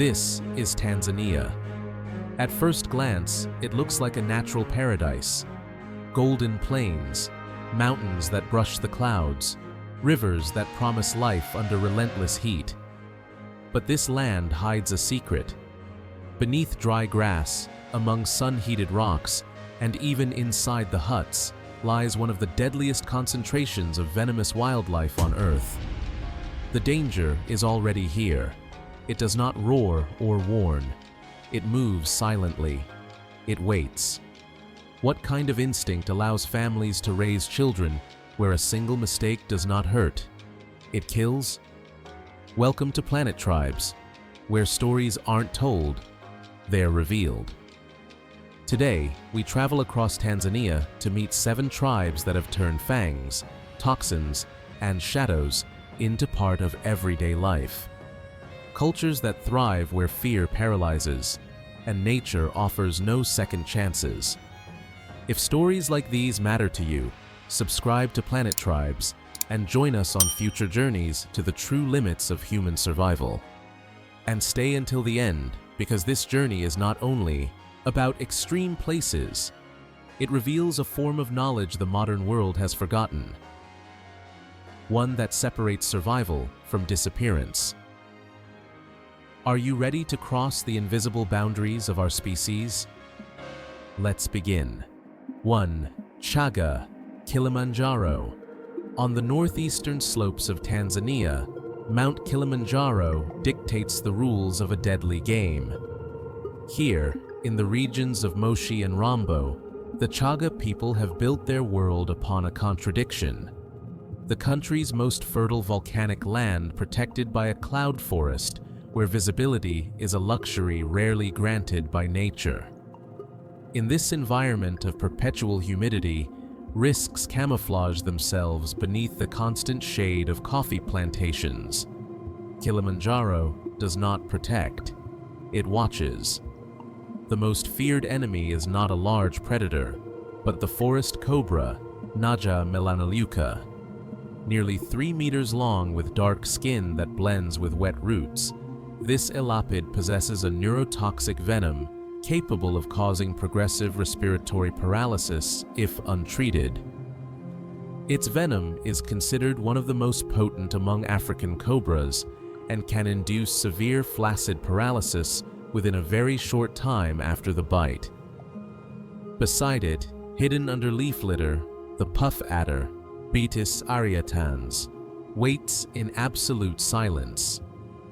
This is Tanzania. At first glance, it looks like a natural paradise. Golden plains, mountains that brush the clouds, rivers that promise life under relentless heat. But this land hides a secret. Beneath dry grass, among sun-heated rocks, and even inside the huts, lies one of the deadliest concentrations of venomous wildlife on Earth. The danger is already here. It does not roar or warn. It moves silently. It waits. What kind of instinct allows families to raise children where a single mistake does not hurt? It kills? Welcome to Planet Tribes, where stories aren't told, they're revealed. Today, we travel across Tanzania to meet 7 tribes that have turned fangs, toxins, and shadows into part of everyday life. Cultures that thrive where fear paralyzes, and nature offers no second chances. If stories like these matter to you, subscribe to Planet Tribes and join us on future journeys to the true limits of human survival. And stay until the end, because this journey is not only about extreme places, it reveals a form of knowledge the modern world has forgotten. One that separates survival from disappearance. Are you ready to cross the invisible boundaries of our species? Let's begin. 1. CHAGGA, Kilimanjaro. On the northeastern slopes of Tanzania, Mount Kilimanjaro dictates the rules of a deadly game. Here, in the regions of Moshi and Rombo, the CHAGGA people have built their world upon a contradiction. The country's most fertile volcanic land protected by a cloud forest where visibility is a luxury rarely granted by nature. In this environment of perpetual humidity, risks camouflage themselves beneath the constant shade of coffee plantations. Kilimanjaro does not protect, it watches. The most feared enemy is not a large predator, but the forest cobra, Naja melanoleuca. Nearly 3 meters long with dark skin that blends with wet roots, this elapid possesses a neurotoxic venom capable of causing progressive respiratory paralysis if untreated. Its venom is considered one of the most potent among African cobras and can induce severe flaccid paralysis within a very short time after the bite. Beside it, hidden under leaf litter, the puff adder, Betis arietans, waits in absolute silence.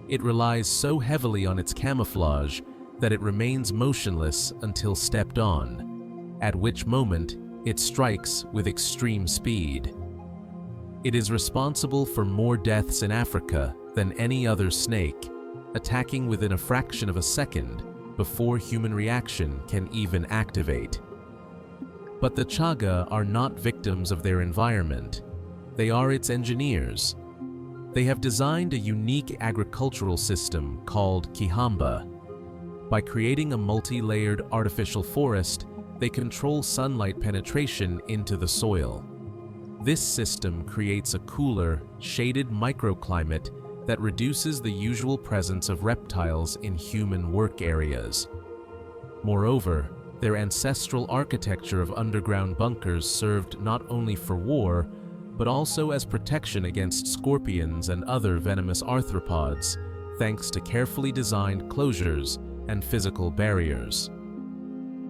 It relies so heavily on its camouflage that it remains motionless until stepped on, at which moment it strikes with extreme speed. It is responsible for more deaths in Africa than any other snake, attacking within a fraction of a second before human reaction can even activate. But the CHAGGA are not victims of their environment. They are its engineers. They have designed a unique agricultural system called Kihamba. By creating a multi-layered artificial forest, they control sunlight penetration into the soil. This system creates a cooler, shaded microclimate that reduces the usual presence of reptiles in human work areas. Moreover, their ancestral architecture of underground bunkers served not only for war, but also as protection against scorpions and other venomous arthropods, thanks to carefully designed closures and physical barriers.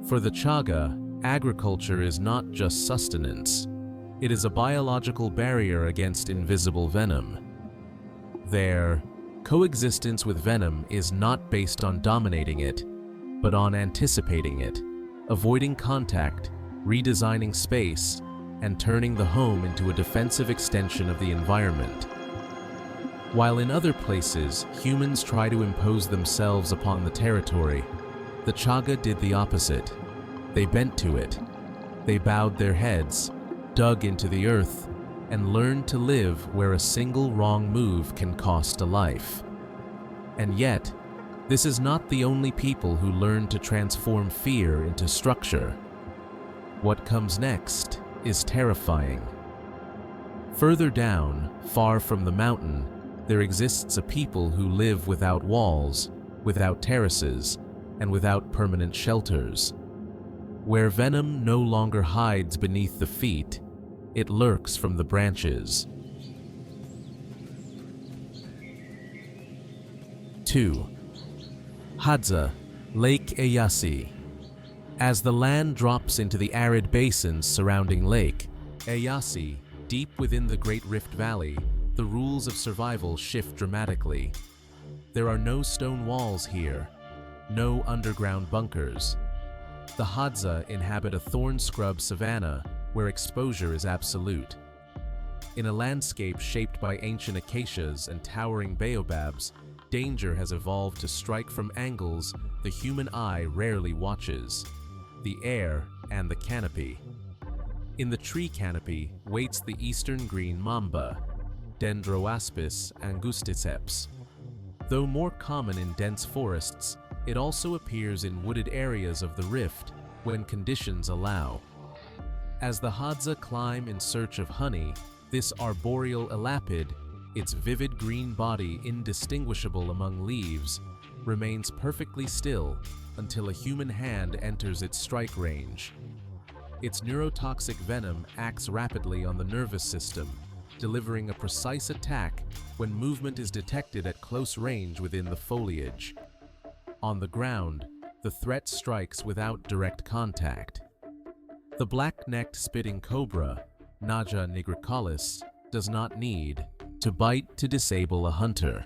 For the CHAGGA, agriculture is not just sustenance. It is a biological barrier against invisible venom. Their coexistence with venom is not based on dominating it, but on anticipating it, avoiding contact, redesigning space, and turning the home into a defensive extension of the environment. While in other places, humans try to impose themselves upon the territory, the CHAGGA did the opposite. They bent to it. They bowed their heads, dug into the earth, and learned to live where a single wrong move can cost a life. And yet, this is not the only people who learn to transform fear into structure. What comes next is terrifying. Further down, far from the mountain, there exists a people who live without walls, without terraces, and without permanent shelters. Where venom no longer hides beneath the feet, it lurks from the branches. 2. HADZA, Lake Eyasi. As the land drops into the arid basins surrounding Lake Eyasi, deep within the Great Rift Valley, the rules of survival shift dramatically. There are no stone walls here, no underground bunkers. The HADZA inhabit a thorn scrub savanna where exposure is absolute. In a landscape shaped by ancient acacias and towering baobabs, danger has evolved to strike from angles the human eye rarely watches: the air and the canopy. In the tree canopy waits the eastern green mamba, Dendroaspis angusticeps. Though more common in dense forests, it also appears in wooded areas of the rift when conditions allow. As the HADZA climb in search of honey, this arboreal elapid, its vivid green body indistinguishable among leaves, remains perfectly still until a human hand enters its strike range. Its neurotoxic venom acts rapidly on the nervous system, delivering a precise attack when movement is detected at close range within the foliage. On the ground, the threat strikes without direct contact. The black-necked spitting cobra, Naja nigricollis, does not need to bite to disable a hunter.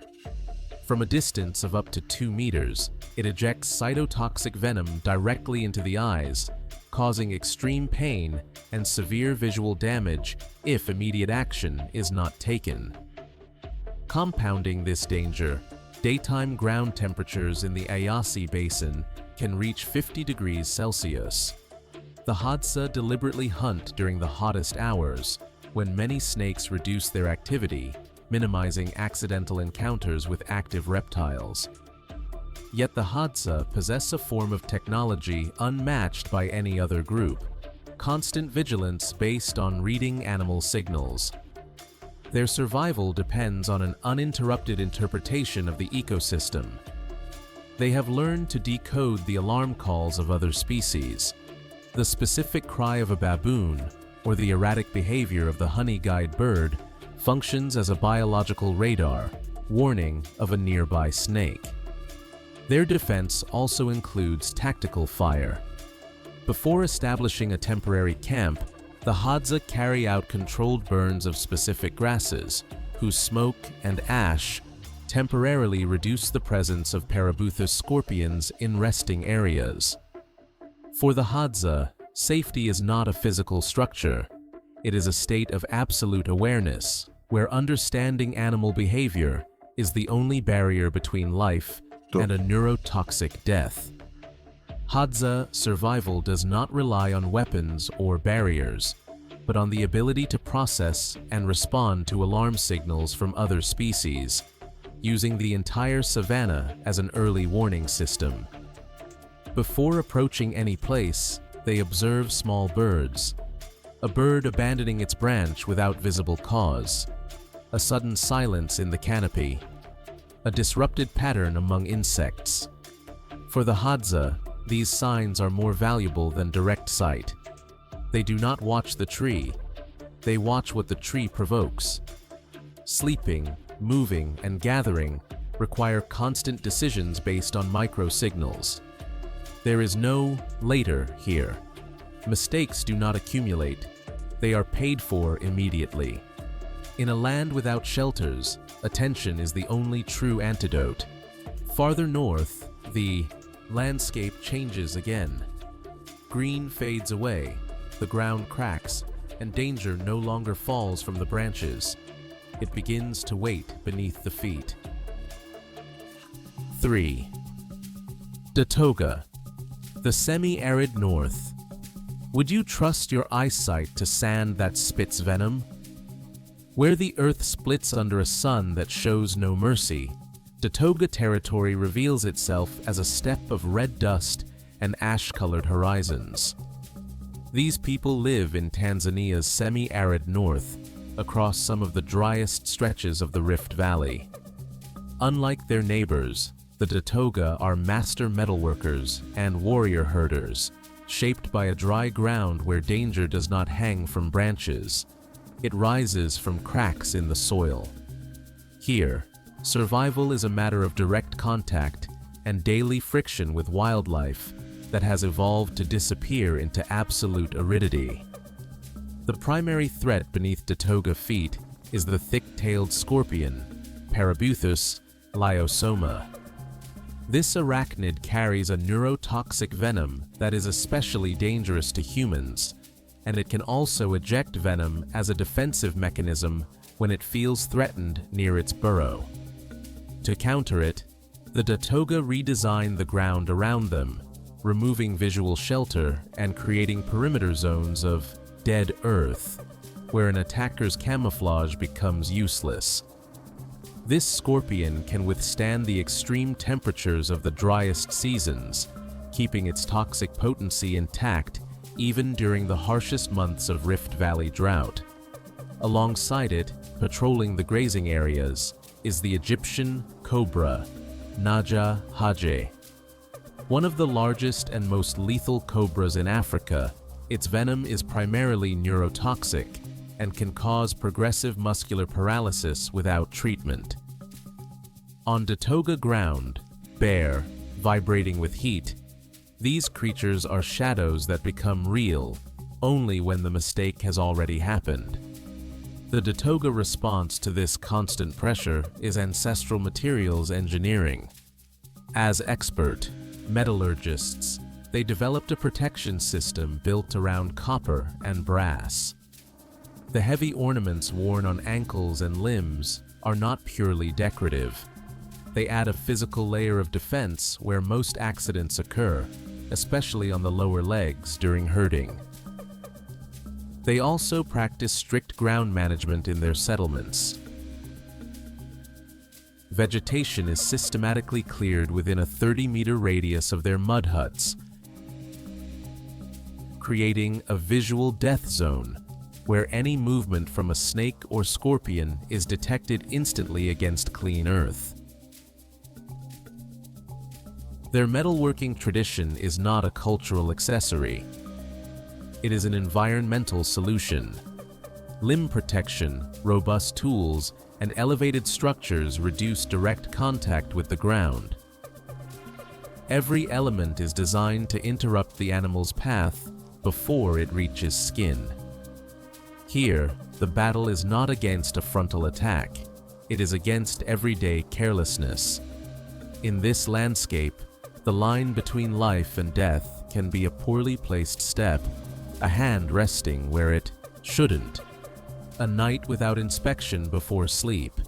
From a distance of up to 2 meters, it ejects cytotoxic venom directly into the eyes, causing extreme pain and severe visual damage if immediate action is not taken. Compounding this danger, daytime ground temperatures in the Eyasi Basin can reach 50 degrees Celsius. The HADZA deliberately hunt during the hottest hours, when many snakes reduce their activity, minimizing accidental encounters with active reptiles. Yet the HADZA possess a form of technology unmatched by any other group: constant vigilance based on reading animal signals. Their survival depends on an uninterrupted interpretation of the ecosystem. They have learned to decode the alarm calls of other species, the specific cry of a baboon, or the erratic behavior of the honey-guide bird functions as a biological radar, warning of a nearby snake. Their defense also includes tactical fire. Before establishing a temporary camp, the HADZA carry out controlled burns of specific grasses, whose smoke and ash temporarily reduce the presence of Parabuthus scorpions in resting areas. For the HADZA, safety is not a physical structure. It is a state of absolute awareness, where understanding animal behavior is the only barrier between life and a neurotoxic death. HADZA survival does not rely on weapons or barriers, but on the ability to process and respond to alarm signals from other species, using the entire savanna as an early warning system. Before approaching any place, they observe small birds. A bird abandoning its branch without visible cause. A sudden silence in the canopy. A disrupted pattern among insects. For the HADZA, these signs are more valuable than direct sight. They do not watch the tree. They watch what the tree provokes. Sleeping, moving, and gathering require constant decisions based on micro-signals. There is no later here. Mistakes do not accumulate. They are paid for immediately. In a land without shelters, attention is the only true antidote. Farther north, the landscape changes again. Green fades away, the ground cracks, and danger no longer falls from the branches. It begins to wait beneath the feet. 3. DATOGA, the semi-arid north. Would you trust your eyesight to sand that spits venom? Where the earth splits under a sun that shows no mercy, DATOGA territory reveals itself as a steppe of red dust and ash-colored horizons. These people live in Tanzania's semi-arid north, across some of the driest stretches of the Rift Valley. Unlike their neighbors, The DATOGA are master metalworkers and warrior herders, shaped by a dry ground where danger does not hang from branches. It rises from cracks in the soil. Here, survival is a matter of direct contact and daily friction with wildlife that has evolved to disappear into absolute aridity. The primary threat beneath DATOGA feet is the thick-tailed scorpion, Parabuthus lyosoma. This arachnid carries a neurotoxic venom that is especially dangerous to humans, and it can also eject venom as a defensive mechanism when it feels threatened near its burrow. To counter it, the DATOGA redesign the ground around them, removing visual shelter and creating perimeter zones of dead earth, where an attacker's camouflage becomes useless. This scorpion can withstand the extreme temperatures of the driest seasons, keeping its toxic potency intact even during the harshest months of Rift Valley drought. Alongside it, patrolling the grazing areas, is the Egyptian cobra, Naja Hadje. One of the largest and most lethal cobras in Africa, its venom is primarily neurotoxic and can cause progressive muscular paralysis without treatment. On DATOGA ground, bare, vibrating with heat, these creatures are shadows that become real only when the mistake has already happened. The DATOGA response to this constant pressure is ancestral materials engineering. As expert metallurgists, they developed a protection system built around copper and brass. The heavy ornaments worn on ankles and limbs are not purely decorative. They add a physical layer of defense where most accidents occur, especially on the lower legs during herding. They also practice strict ground management in their settlements. Vegetation is systematically cleared within a 30-meter radius of their mud huts, creating a visual death zone where any movement from a snake or scorpion is detected instantly against clean earth. Their metalworking tradition is not a cultural accessory. It is an environmental solution. Limb protection, robust tools, and elevated structures reduce direct contact with the ground. Every element is designed to interrupt the animal's path before it reaches skin. Here, the battle is not against a frontal attack. It is against everyday carelessness. In this landscape, the line between life and death can be a poorly placed step, a hand resting where it shouldn't, a night without inspection before sleep.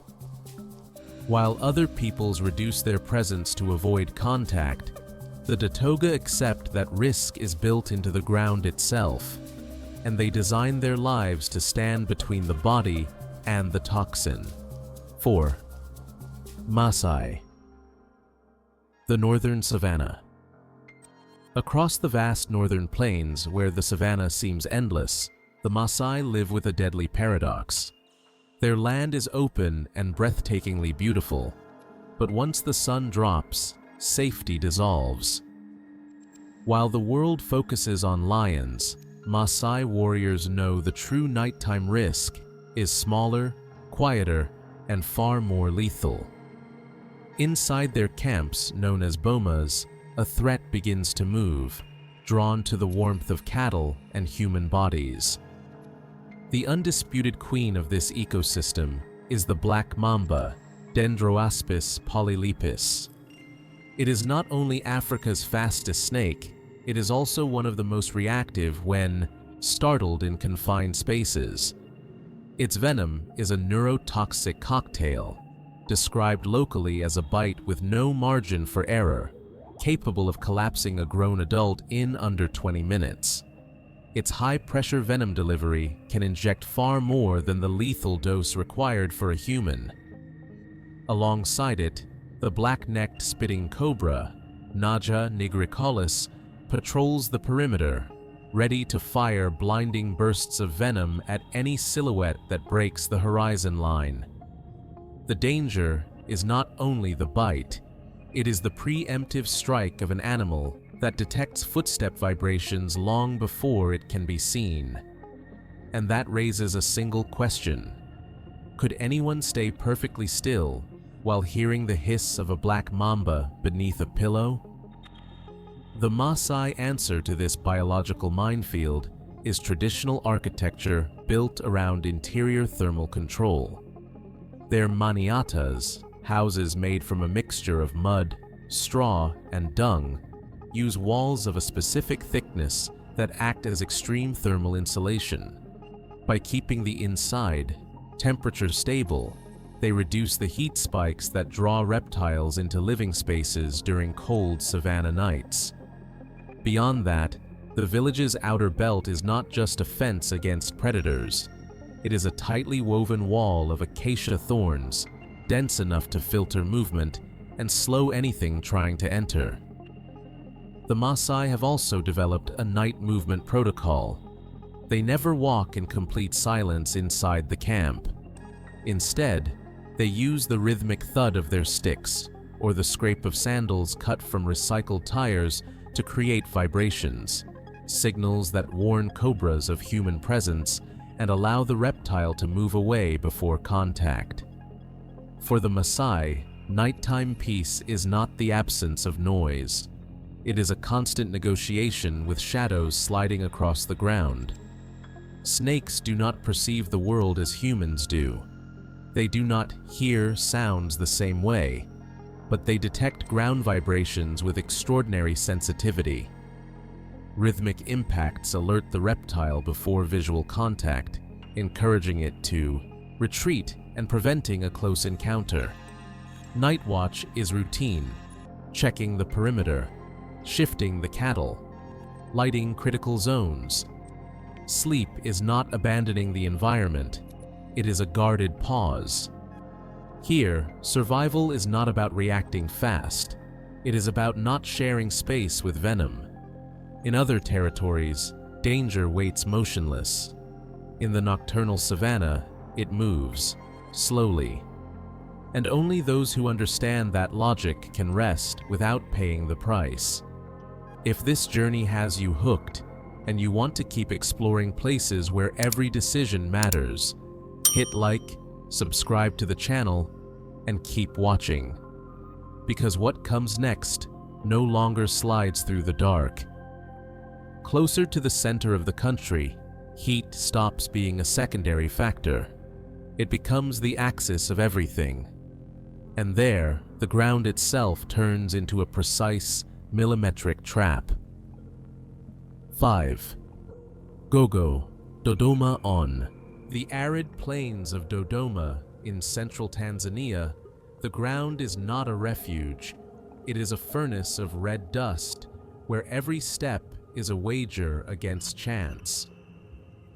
While other peoples reduce their presence to avoid contact, the DATOGA accept that risk is built into the ground itself, and they design their lives to stand between the body and the toxin. 4. MAASAI. The Northern Savanna. Across the vast northern plains where the savanna seems endless, the MAASAI live with a deadly paradox. Their land is open and breathtakingly beautiful, but once the sun drops, safety dissolves. While the world focuses on lions, MAASAI warriors know the true nighttime risk is smaller, quieter, and far more lethal. Inside their camps, known as bomas, a threat begins to move, drawn to the warmth of cattle and human bodies. The undisputed queen of this ecosystem is the black mamba, Dendroaspis polylepis. It is not only Africa's fastest snake, it is also one of the most reactive when startled in confined spaces. Its venom is a neurotoxic cocktail, described locally as a bite with no margin for error, capable of collapsing a grown adult in under 20 minutes. Its high-pressure venom delivery can inject far more than the lethal dose required for a human. Alongside it, the black-necked spitting cobra, Naja nigricollis, patrols the perimeter, ready to fire blinding bursts of venom at any silhouette that breaks the horizon line. The danger is not only the bite, It is the preemptive strike of an animal that detects footstep vibrations long before it can be seen. And that raises a single question. Could anyone stay perfectly still while hearing the hiss of a black mamba beneath a pillow? The Maasai answer to this biological minefield is traditional architecture built around interior thermal control. Their maniatas, houses made from a mixture of mud, straw, and dung, use walls of a specific thickness that act as extreme thermal insulation. By keeping the inside temperature stable, they reduce the heat spikes that draw reptiles into living spaces during cold savanna nights. Beyond that, the village's outer belt is not just a fence against predators. It is a tightly woven wall of acacia thorns, dense enough to filter movement and slow anything trying to enter. The Maasai have also developed a night movement protocol. They never walk in complete silence inside the camp. Instead, they use the rhythmic thud of their sticks or the scrape of sandals cut from recycled tires to create vibrations, signals that warn cobras of human presence and allow the reptile to move away before contact. For the Maasai, nighttime peace is not the absence of noise. It is a constant negotiation with shadows sliding across the ground. Snakes do not perceive the world as humans do. They do not hear sounds the same way, but they detect ground vibrations with extraordinary sensitivity. Rhythmic impacts alert the reptile before visual contact, encouraging it to retreat and preventing a close encounter. Night watch is routine, checking the perimeter, shifting the cattle, lighting critical zones. Sleep is not abandoning the environment, it is a guarded pause. Here, survival is not about reacting fast, it is about not sharing space with venom. In other territories, danger waits motionless. In the nocturnal savanna, it moves, slowly. And only those who understand that logic can rest without paying the price. If this journey has you hooked, and you want to keep exploring places where every decision matters, hit like, subscribe to the channel, and keep watching. Because what comes next no longer slides through the dark. Closer to the center of the country, heat stops being a secondary factor. It becomes the axis of everything. And there, the ground itself turns into a precise, millimetric trap. 5. GOGO, Dodoma on. The arid plains of Dodoma in central Tanzania, the ground is not a refuge. It is a furnace of red dust, where every step is a wager against chance.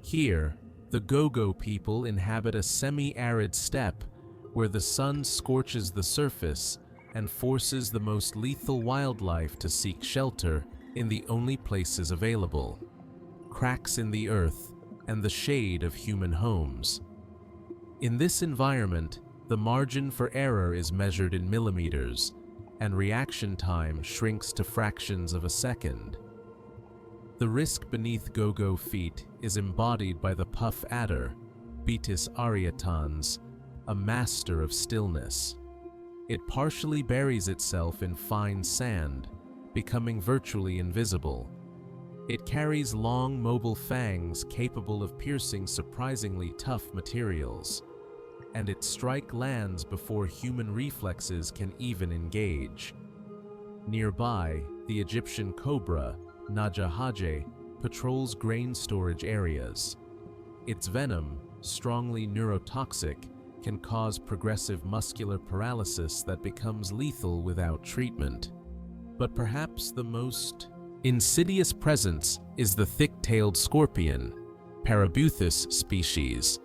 Here, the GOGO people inhabit a semi-arid steppe where the sun scorches the surface and forces the most lethal wildlife to seek shelter in the only places available: cracks in the earth and the shade of human homes. In this environment, the margin for error is measured in millimeters, and reaction time shrinks to fractions of a second. The risk beneath GOGO feet is embodied by the puff adder, Betis arietans, a master of stillness. It partially buries itself in fine sand, becoming virtually invisible. It carries long, mobile fangs capable of piercing surprisingly tough materials, and its strike lands before human reflexes can even engage. Nearby, the Egyptian cobra, Najahaje, patrols grain storage areas. Its venom, strongly neurotoxic, can cause progressive muscular paralysis that becomes lethal without treatment. But perhaps the most insidious presence is the thick-tailed scorpion, Parabuthus species,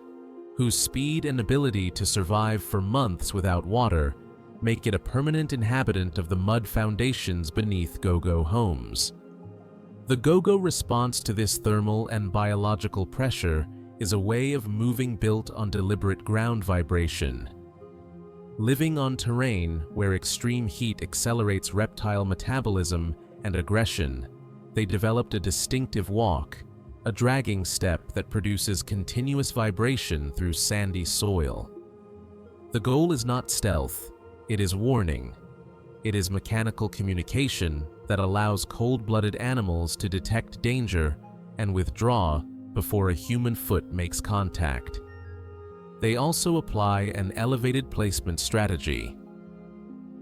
whose speed and ability to survive for months without water make it a permanent inhabitant of the mud foundations beneath GOGO homes. The GOGO response to this thermal and biological pressure is a way of moving built on deliberate ground vibration. Living on terrain where extreme heat accelerates reptile metabolism and aggression, they developed a distinctive walk, a dragging step that produces continuous vibration through sandy soil. The goal is not stealth, it is warning. It is mechanical communication that allows cold-blooded animals to detect danger and withdraw before a human foot makes contact. They also apply an elevated placement strategy.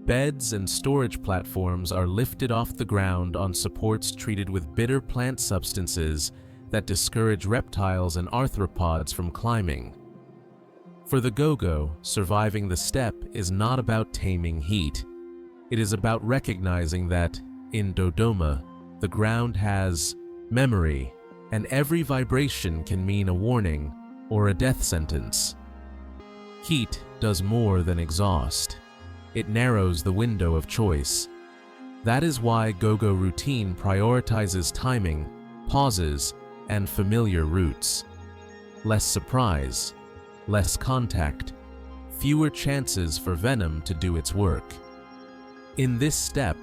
Beds and storage platforms are lifted off the ground on supports treated with bitter plant substances that discourage reptiles and arthropods from climbing. For the GOGO, surviving the steppe is not about taming heat. It is about recognizing that, in Dodoma, the ground has memory, and every vibration can mean a warning or a death sentence. Heat does more than exhaust. It narrows the window of choice. That is why GOGO routine prioritizes timing, pauses, and familiar routes. Less surprise, less contact, fewer chances for venom to do its work. In this step,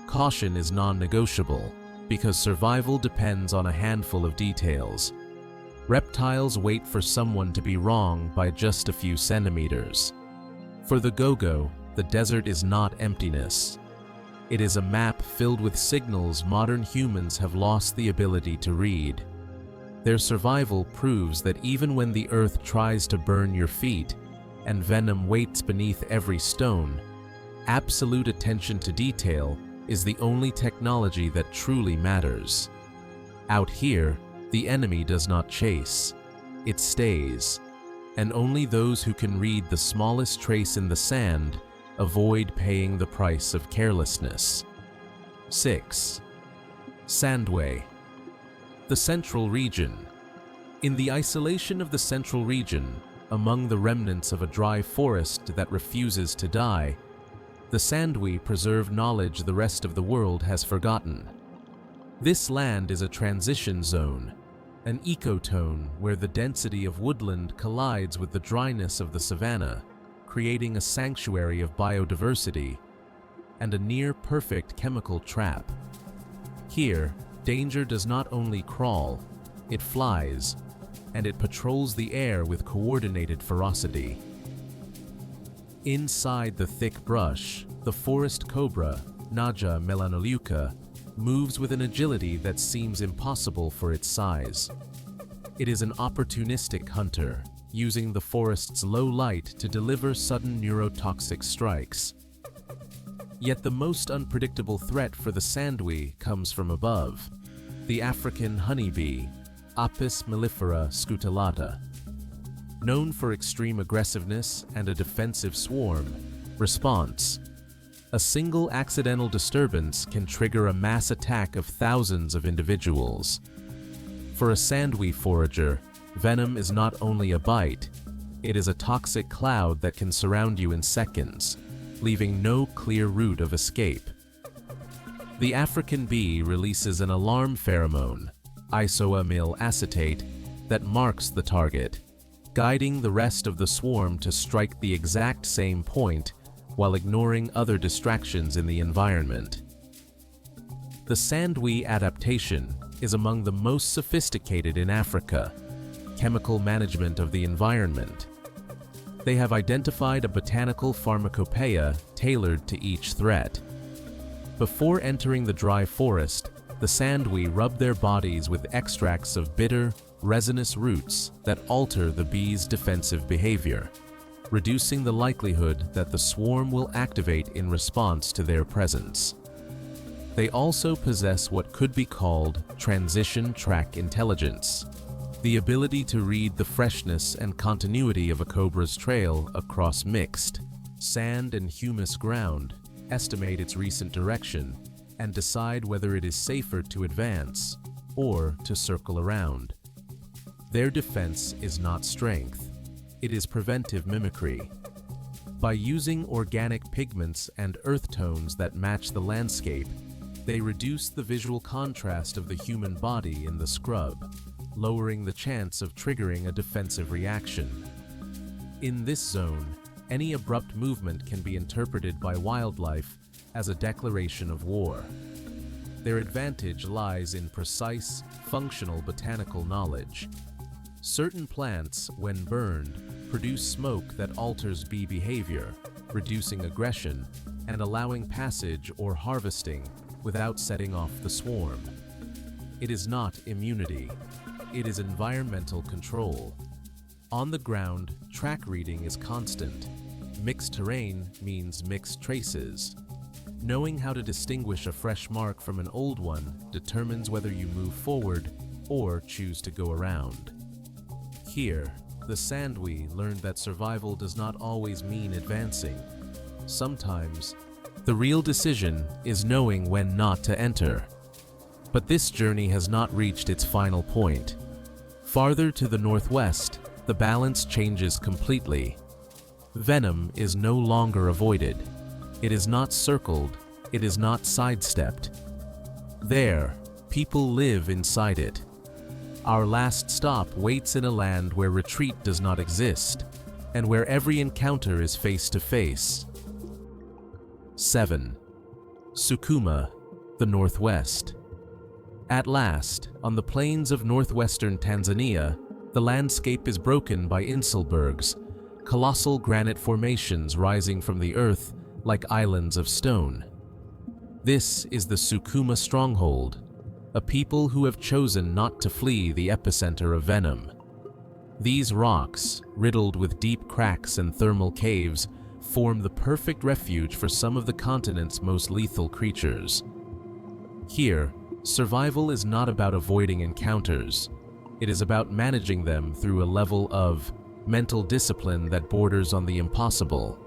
caution is non-negotiable because survival depends on a handful of details. Reptiles wait for someone to be wrong by just a few centimeters. For the GOGO, the desert is not emptiness. It is a map filled with signals modern humans have lost the ability to read. Their survival proves that even when the earth tries to burn your feet and venom waits beneath every stone, absolute attention to detail is the only technology that truly matters. Out here, the enemy does not chase, it stays, and only those who can read the smallest trace in the sand avoid paying the price of carelessness. 6. SANDWE. The Central Region. In the isolation of the Central Region, among the remnants of a dry forest that refuses to die, the SANDWE preserve knowledge the rest of the world has forgotten. This land is a transition zone, an ecotone where the density of woodland collides with the dryness of the savanna, creating a sanctuary of biodiversity and a near-perfect chemical trap. Here, danger does not only crawl, it flies, and it patrols the air with coordinated ferocity. Inside the thick brush, the forest cobra, Naja melanoleuca, moves with an agility that seems impossible for its size. It is an opportunistic hunter, using the forest's low light to deliver sudden neurotoxic strikes. Yet the most unpredictable threat for the SANDWE comes from above, the African honeybee, Apis mellifera scutellata. Known for extreme aggressiveness and a defensive swarm, response. A single accidental disturbance can trigger a mass attack of thousands of individuals. For a SANDWE forager, venom is not only a bite, it is a toxic cloud that can surround you in seconds, leaving no clear route of escape. The African bee releases an alarm pheromone, isoamyl acetate, that marks the target, guiding the rest of the swarm to strike the exact same point while ignoring other distractions in the environment. The SANDWE adaptation is among the most sophisticated in Africa, chemical management of the environment. They have identified a botanical pharmacopoeia tailored to each threat. Before entering the dry forest, the SANDWE rub their bodies with extracts of bitter, resinous roots that alter the bee's defensive behavior, reducing the likelihood that the swarm will activate in response to their presence. They also possess what could be called transition track intelligence, the ability to read the freshness and continuity of a cobra's trail across mixed, sand and humus ground, estimate its recent direction, and decide whether it is safer to advance or to circle around. Their defense is not strength, it is preventive mimicry. By using organic pigments and earth tones that match the landscape, they reduce the visual contrast of the human body in the scrub, lowering the chance of triggering a defensive reaction. In this zone, any abrupt movement can be interpreted by wildlife as a declaration of war. Their advantage lies in precise, functional botanical knowledge. Certain plants, when burned, produce smoke that alters bee behavior, reducing aggression and allowing passage or harvesting without setting off the swarm. It is not immunity. It is environmental control. On the ground, track reading is constant. Mixed terrain means mixed traces. Knowing how to distinguish a fresh mark from an old one determines whether you move forward or choose to go around. Here, the SANDWE learned that survival does not always mean advancing. Sometimes, the real decision is knowing when not to enter. But this journey has not reached its final point. Farther to the northwest, the balance changes completely. Venom is no longer avoided. It is not circled. It is not sidestepped. There, people live inside it. Our last stop waits in a land where retreat does not exist, and where every encounter is face to face. 7. Sukuma, the Northwest. At last, on the plains of northwestern Tanzania, the landscape is broken by inselbergs, colossal granite formations rising from the earth like islands of stone. This is the Sukuma stronghold, a people who have chosen not to flee the epicenter of venom. These rocks, riddled with deep cracks and thermal caves, form the perfect refuge for some of the continent's most lethal creatures. Here, survival is not about avoiding encounters. It is about managing them through a level of mental discipline that borders on the impossible.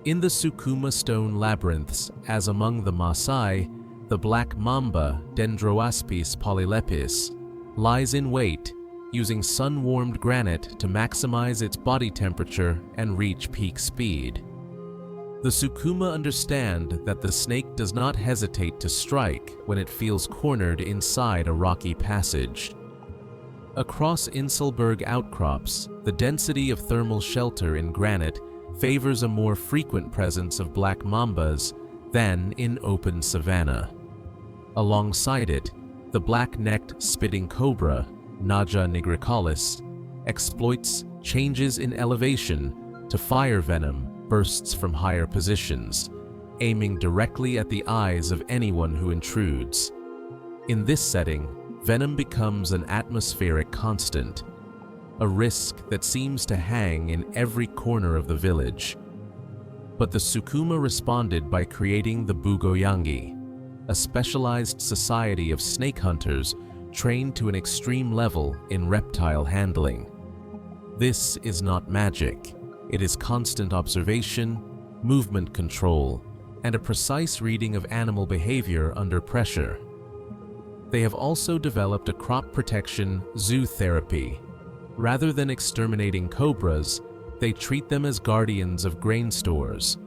In the Sukuma stone labyrinths, as among the MAASAI, the black mamba, Dendroaspis polylepis, lies in wait, using sun-warmed granite to maximize its body temperature and reach peak speed. The Sukuma understand that the snake does not hesitate to strike when it feels cornered inside a rocky passage. Across Inselberg outcrops, the density of thermal shelter in granite favors a more frequent presence of black mambas than in open savanna. Alongside it, the black-necked spitting cobra, Naja nigricollis, exploits changes in elevation to fire venom bursts from higher positions, aiming directly at the eyes of anyone who intrudes. In this setting, venom becomes an atmospheric constant, a risk that seems to hang in every corner of the village. But the Sukuma responded by creating the Bugoyangi, a specialized society of snake hunters trained to an extreme level in reptile handling. This is not magic. It is constant observation, movement control, and a precise reading of animal behavior under pressure. They have also developed a crop protection zoo therapy. Rather than exterminating cobras, they treat them as guardians of grain stores.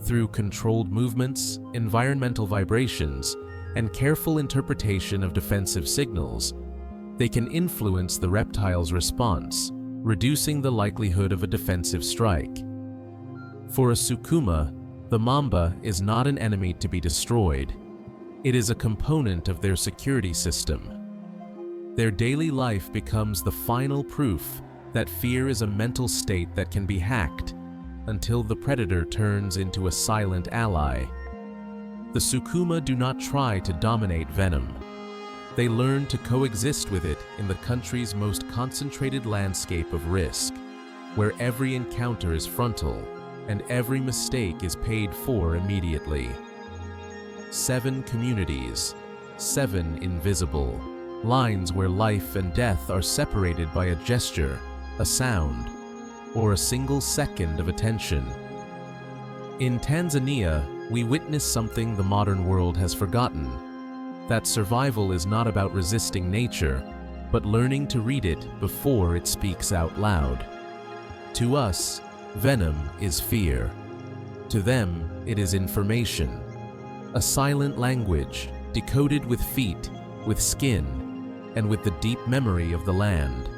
Through controlled movements, environmental vibrations, and careful interpretation of defensive signals, they can influence the reptile's response, reducing the likelihood of a defensive strike. For a Sukuma, the mamba is not an enemy to be destroyed. It is a component of their security system. Their daily life becomes the final proof that fear is a mental state that can be hacked until the predator turns into a silent ally. The Sukuma do not try to dominate venom. They learn to coexist with it in the country's most concentrated landscape of risk, where every encounter is frontal and every mistake is paid for immediately. 7 communities, 7 invisible lines where life and death are separated by a gesture, a sound, or a single second of attention. In Tanzania, we witness something the modern world has forgotten: that survival is not about resisting nature, but learning to read it before it speaks out loud. To us, venom is fear. To them, it is information. A silent language, decoded with feet, with skin, and with the deep memory of the land.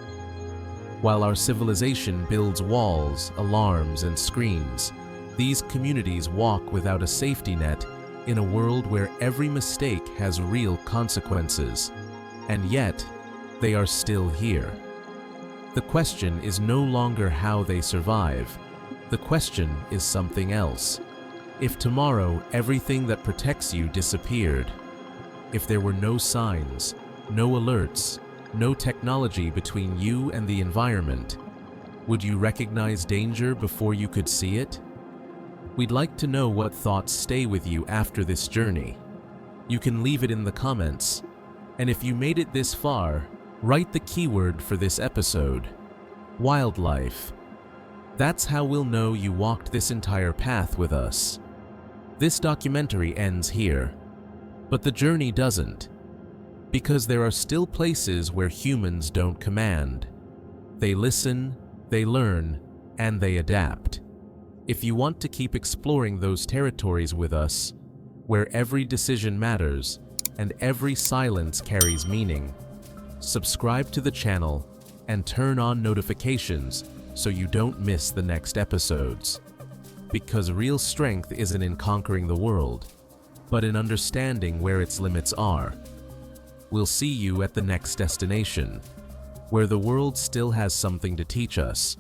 While our civilization builds walls, alarms, and screens, these communities walk without a safety net in a world where every mistake has real consequences. And yet, they are still here. The question is no longer how they survive. The question is something else. If tomorrow everything that protects you disappeared, if there were no signs, no alerts, no technology between you and the environment, would you recognize danger before you could see it? We'd like to know what thoughts stay with you after this journey. You can leave it in the comments. And if you made it this far, write the keyword for this episode: wildlife. That's how we'll know you walked this entire path with us. This documentary ends here, but the journey doesn't, because there are still places where humans don't command. They listen, they learn, and they adapt. If you want to keep exploring those territories with us, where every decision matters and every silence carries meaning, subscribe to the channel and turn on notifications so you don't miss the next episodes. Because real strength isn't in conquering the world, but in understanding where its limits are. We'll see you at the next destination, where the world still has something to teach us.